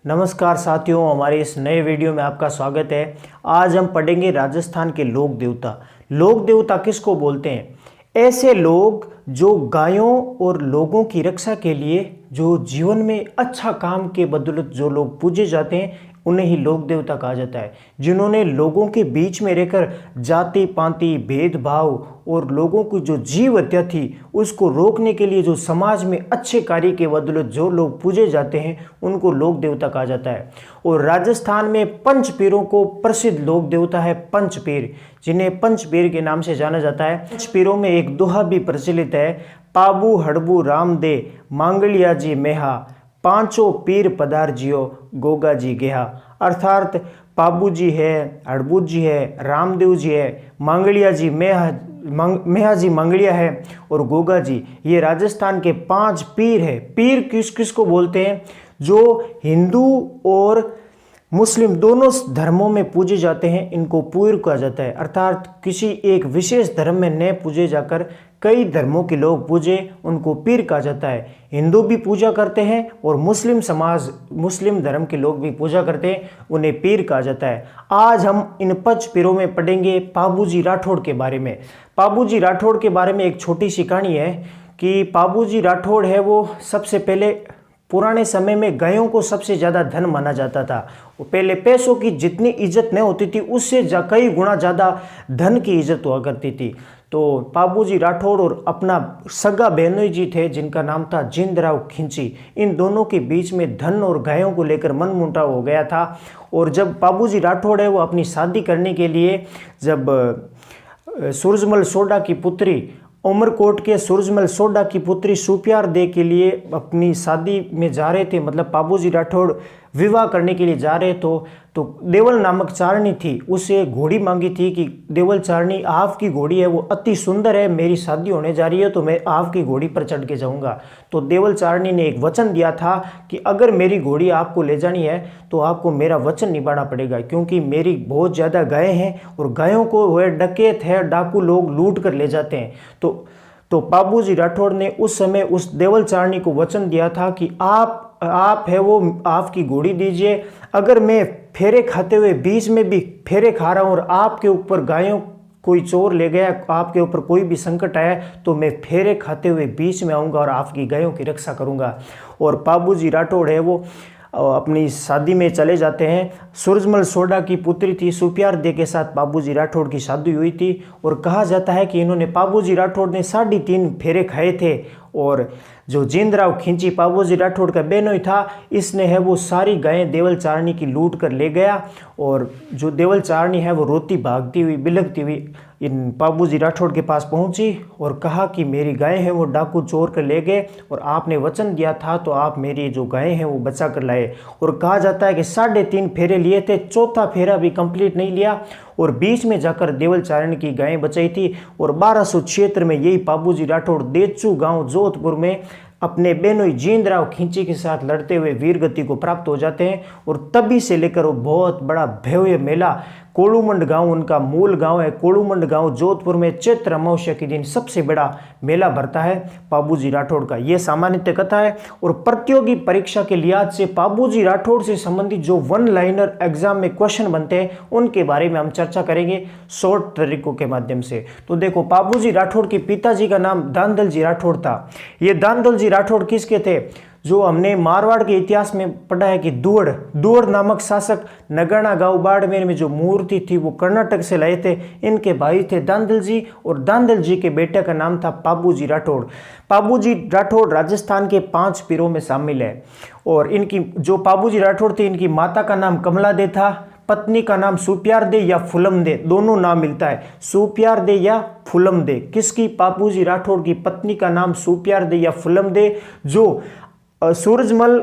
नमस्कार साथियों, हमारे इस नए वीडियो में आपका स्वागत है। आज हम पढ़ेंगे राजस्थान के लोक देवता। लोक देवता किसको बोलते हैं? ऐसे लोग जो गायों और लोगों की रक्षा के लिए जो जीवन में अच्छा काम के बदौलत जो लोग पूजे जाते हैं उन्हें ही लोक देवता कहा जाता है। जिन्होंने लोगों के बीच में रहकर जाति पाति भेदभाव और लोगों की जो जीव हत्या थी उसको रोकने के लिए जो समाज में अच्छे कार्य के बदौलत जो लोग पूजे जाते हैं उनको लोक देवता कहा जाता है। और राजस्थान में पंचपीरों को प्रसिद्ध लोक देवता है पंचपीर, जिन्हें पंचपीर के नाम से जाना जाता है। पंचपीरों में एक दोहा भी प्रचलित है, पाबू हड़बू राम दे मांगलिया जी मेहा, पांचों पीर पधार जियो गोगा जी गेहा। अर्थात पाबू जी है, हड़बू जी है, रामदेव जी है, मांगलिया जी मेहा जी मांगलिया है और गोगा जी, ये राजस्थान के 5 पीर है। पीर किस किस को बोलते हैं? जो हिंदू और मुस्लिम दोनों धर्मों में पूजे जाते हैं, इनको पीर कहा जाता है। अर्थात किसी एक विशेष धर्म में न पूजे जाकर कई धर्मों के लोग पूजे, उनको पीर कहा जाता है। हिंदू भी पूजा करते हैं और मुस्लिम समाज मुस्लिम धर्म के लोग भी पूजा करते हैं, उन्हें पीर कहा जाता है। आज हम इन 5 पीरों में पढ़ेंगे पाबूजी राठौड़ के बारे में। पाबूजी राठौड़ के बारे में एक छोटी सी कहानी है कि पाबूजी राठौड़ है वो सबसे पहले पुराने समय में गायों को सबसे ज़्यादा धन माना जाता था। वो पहले पैसों की जितनी इज्जत नहीं होती थी उससे कई गुना ज़्यादा धन की इज्जत हुआ करती थी। तो पाबूजी राठौड़ और अपना सगा बहनोई जी थे जिनका नाम था जिंदराव खिंची, इन दोनों के बीच में धन और गायों को लेकर मनमुटाव हो गया था। और जब पाबूजी राठौड़ है वो अपनी शादी करने के लिए जब सूरजमल सोडा की पुत्री उमरकोट के सूरजमल सोडा की पुत्री सुप्यार दे के लिए अपनी शादी में जा रहे थे, मतलब पाबूजी राठौड़ विवाह करने के लिए जा रहे तो देवल नामक चारणी थी, उसे घोड़ी मांगी थी कि देवल चारणी आपकी घोड़ी है वो अति सुंदर है, मेरी शादी होने जा रही है तो मैं आपकी घोड़ी पर चढ़ के जाऊंगा। तो देवल चारणी ने एक वचन दिया था कि अगर मेरी घोड़ी आपको ले जानी है तो आपको मेरा वचन निभाना पड़ेगा, क्योंकि मेरी बहुत ज़्यादा गायें हैं और गायों को वह डकैत है डाकू लोग लूट कर ले जाते हैं। तो पाबूजी राठौड़ ने उस समय उस देवल चारणी को वचन दिया था कि आप है वो आपकी घोड़ी दीजिए, अगर मैं फेरे खाते हुए बीच में भी फेरे खा रहा हूँ और आपके ऊपर गायों कोई चोर ले गया, आपके ऊपर कोई भी संकट आया तो मैं फेरे खाते हुए बीच में आऊँगा और आपकी गायों की रक्षा करूँगा। और पाबूजी राठौड़ है वो अपनी शादी में चले जाते हैं। सूरजमल सोडा की पुत्री थी सुप्यार दे के साथ पाबूजी राठौड़ की शादी हुई थी और कहा जाता है कि इन्होंने पाबूजी राठौड़ ने 3.5 फेरे खाए थे। और जो जिंदराव खिंची पाबूजी राठौड़ का बहनोई था, इसने है वो सारी गायें देवल चारणी की लूट कर ले गया। और जो देवल चारणी है वो रोती भागती हुई बिलखती हुई इन पाबूजी राठौड़ के पास पहुंची और कहा कि मेरी गायें हैं वो डाकू चोर कर ले गए और आपने वचन दिया था तो आप मेरी जो गायें हैं वो बचा कर लाए। और कहा जाता है कि 3.5 फेरे लिए थे, चौथा फेरा भी कंप्लीट नहीं लिया और बीच में जाकर देवल चारण की गायें बचाई थी। और 1200 क्षेत्र में यही पाबूजी राठौड़ देचू गांव जोधपुर में अपने बहनोई जिंदराव खिंची के साथ लड़ते हुए वीर गति को प्राप्त हो जाते हैं। और तभी से लेकर वो बहुत बड़ा भव्य मेला कोलूमंड गांव, उनका मूल गांव है कोलूमंड गांव जोधपुर में, चैत्र अमावस्या के दिन सबसे बड़ा मेला भरता है पाबूजी राठौड़ का। ये सामान्य कथा है। और प्रतियोगी परीक्षा के लिहाज से पाबूजी राठौड़ से संबंधित जो 1 लाइनर एग्जाम में क्वेश्चन बनते हैं उनके बारे में हम चर्चा करेंगे शॉर्ट तरीकों के माध्यम से। तो देखो, पाबूजी राठौड़ के पिताजी का नाम दांदल जी राठौड़ था। ये दांदल जी राठौड़ किसके थे? जो हमने मारवाड़ के इतिहास में पढ़ा है कि दुअड़ नामक शासक नगरना गांव बाड़मेर में जो मूर्ति थी वो कर्नाटक से लाए थे। इनके भाई थे दांदल जी और दांदल जी के बेटे का नाम था पाबूजी राठौड़। पाबूजी राठौड़ राजस्थान के 5 पीरों में शामिल है। और इनकी जो पाबूजी राठौड़ थे, इनकी माता का नाम कमला दे था, पत्नी का नाम सुप्यार दे या फुलम दे, दोनों नाम मिलता है, सुप्यार दे या फुलम दे। किसकी? पाबूजी राठौड़ की पत्नी का नाम सुप्यार दे या फुलम दे, जो सूरजमल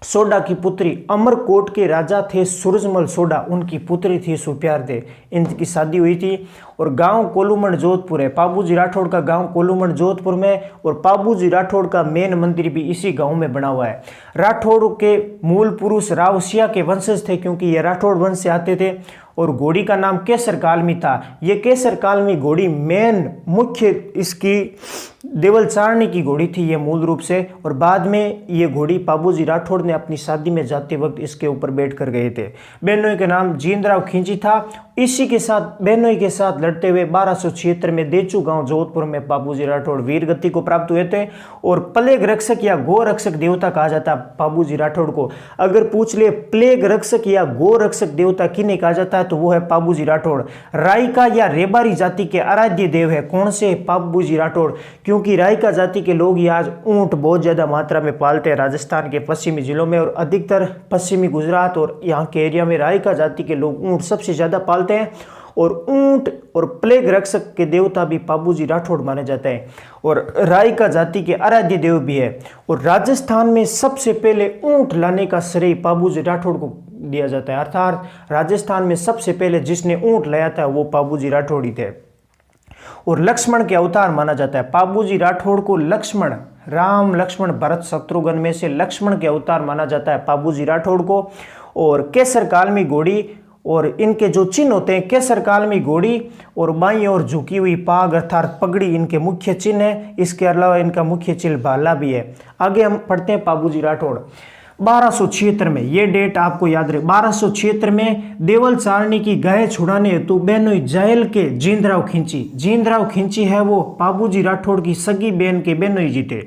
सोडा की पुत्री, अमरकोट के राजा थे सूरजमल सोडा, उनकी पुत्री थी सुप्यार दे, इनकी शादी हुई थी। और गांव कोलूमंड जोधपुर है, पाबूजी राठौड़ का गांव कोलूमंड जोधपुर में, और पाबूजी राठौड़ का मेन मंदिर भी इसी गांव में बना हुआ है। राठौड़ के मूल पुरुष रावसिया के वंशज थे, क्योंकि ये राठौड़ वंश से आते थे। और घोड़ी का नाम केसर कालमी था। ये केसर कालमी घोड़ी मेन मुख्य इसकी देवल चारणी की घोड़ी थी ये मूल रूप से, और बाद में ये घोड़ी पाबूजी राठौड़ ने अपनी शादी में जाते वक्त इसके ऊपर बैठ कर गए थे। बहनोई का नाम जींदराव खिंची था। इसी के साथ बहनोई के साथ लड़ते हुए 1276 में देचू गांव जोधपुर में पाबूजी राठौड़ वीर गति को प्राप्त हुए थे। और प्लेग रक्षक या गो रक्षक देवता कहा जाता पाबूजी राठौड़ को। अगर पूछ ले प्लेग रक्षक या गो रक्षक देवता किन्हें कहा जाता है तो वो है पाबूजी राठौड़। रायका या रेबारी जाति के आराध्य देव है कौन से? पाबूजी राठौड़। क्योंकि रायका जाति के लोग ही आज ऊंट बहुत ज्यादा मात्रा में पालते हैं राजस्थान के पश्चिमी जिलों में, और अधिकतर पश्चिमी गुजरात और यहाँ के एरिया में रायका जाति के लोग ऊंट सबसे ज्यादा पालते हैं। और ऊंट और प्लेग रक्षक के देवता भी पाबूजी राठौड़ माने जाते हैं, और रायका जाति के आराध्य देव भी है। और राजस्थान में सबसे पहले ऊंट लाने का श्रेय पाबूजी राठौड़ को दिया जाता है, अर्थात राजस्थान में सबसे पहले जिसने ऊंट लाया था वो पाबूजी राठौड़ ही थे। और लक्ष्मण के अवतार माना जाता है पाबूजी राठौड़ को। लक्ष्मण, राम लक्ष्मण भरत शत्रुघ्न में से लक्ष्मण के अवतार माना जाता है पाबूजी राठौड़ को। और केसर कालमी घोड़ी और इनके जो चिन्ह होते हैं, केसर कालमी घोड़ी और बाईं ओर झुकी हुई पाग अर्थात पगड़ी इनके मुख्य चिन्ह है। इसके अलावा इनका मुख्य चिन्ह भाला भी है। आगे हम पढ़ते हैं पाबूजी राठौड़। 1276 में, ये डेट आपको याद रहे, 1276 में देवल चारणी की गाय छुड़ाने हेतु बहनोई जायल के जींदराव खिंची है वो पाबूजी राठौड़ की सगी बहन के बहनोई जी थे।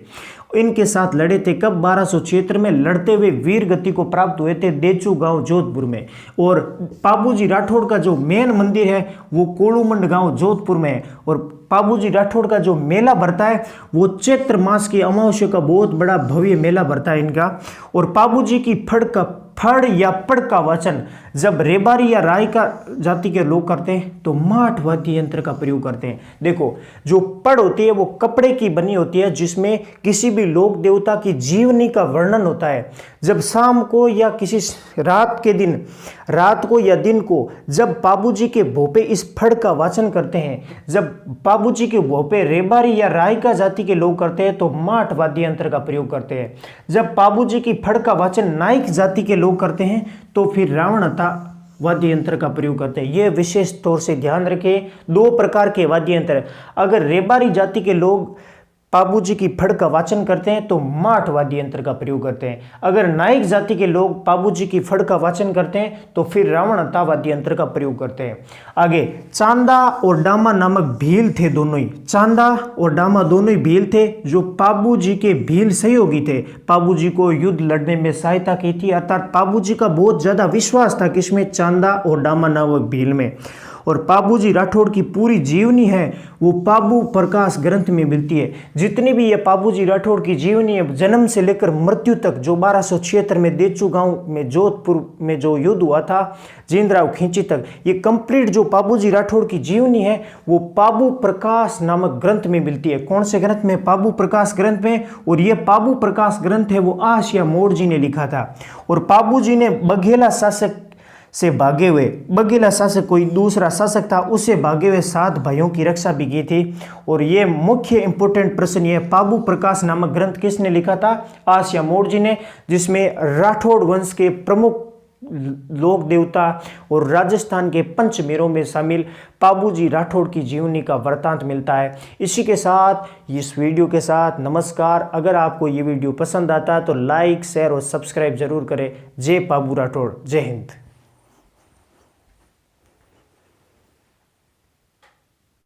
इनके साथ लड़े थे कब? 1276 में। लड़ते हुए वीर गति को प्राप्त हुए थे देचू गांव जोधपुर में। और पाबूजी राठौड़ का जो मेन मंदिर है वो कोलूमंड गांव जोधपुर में है। और पाबूजी राठौड़ का जो मेला भरता है वो चैत्र मास की अमावस्या का बहुत बड़ा भव्य मेला भरता है इनका। और पाबूजी की फड़ या पड़ का वचन जब रेबारी या रायका जाति के लोग करते हैं तो माठ वाद्य यंत्र का प्रयोग करते हैं। देखो, जो पड़ होती है वो कपड़े की बनी होती है जिसमें किसी भी लोक देवता की जीवनी का वर्णन होता है। जब शाम को या किसी रात को या दिन को जब पाबूजी के भोपे इस फड़ का वाचन करते हैं, जब पाबूजी के भोपे रेबारी या रायका जाति के लोग करते हैं तो माठ वाद्य यंत्र का प्रयोग करते हैं। जब पाबूजी की फड़ का वाचन नाइक जाति के लोग करते हैं तो फिर रावणता वाद्य यंत्र का प्रयोग करते हैं। यह विशेष तौर से ध्यान रखें, 2 प्रकार के वाद्य यंत्र। अगर रेबारी जाति के लोग पाबूजी की फड़ का वाचन करते हैं तो माठ वाद्य यंत्र का प्रयोग करते हैं। अगर नाइक जाति के लोग पाबूजी की फड़ का वाचन करते हैं तो फिर रावणता वाद्य यंत्र का प्रयोग करते हैं। आगे, चांदा और डामा नामक भील थे दोनों ही। चांदा और डामा दोनों ही भील थे जो पाबूजी के भील सहयोगी थे। पाबूजी को युद्ध लड़ने में सहायता की थी, अर्थात पाबूजी का बहुत ज्यादा विश्वास था किसमें? चांदा और डामा नामक भील में। और पाबूजी राठौड़ की पूरी जीवनी है वो पाबू प्रकाश ग्रंथ में मिलती है। जितनी भी ये पाबूजी राठौड़ की जीवनी है जन्म से लेकर मृत्यु तक, जो 1276 में देचू गांव में जोधपुर में जो युद्ध हुआ था जींदराव खिंची तक, ये कंप्लीट जो पाबूजी राठौड़ की जीवनी है वो पाबू प्रकाश नामक ग्रंथ में मिलती है। कौन से ग्रंथ में? पाबू प्रकाश ग्रंथ में। और ये पाबू प्रकाश ग्रंथ है वो आसिया मोड़ जी ने लिखा था। और पाबूजी ने बघेला शासक से भागे हुए, बघेला शासक कोई दूसरा शासक था, उससे भागे हुए 7 भाइयों की रक्षा भी की थी। और ये मुख्य इंपोर्टेंट प्रश्न ये, पाबू प्रकाश नामक ग्रंथ किसने लिखा था? आसिया मोड़ जी ने, जिसमें राठौड़ वंश के प्रमुख लोक देवता और राजस्थान के पंचमेरों में शामिल पाबूजी राठौड़ की जीवनी का वृतांत मिलता है। इसी के साथ इस वीडियो के साथ नमस्कार। अगर आपको ये वीडियो पसंद आता है तो लाइक, शेयर और सब्सक्राइब जरूर करें। जय पाबू राठौड़, जय हिंद।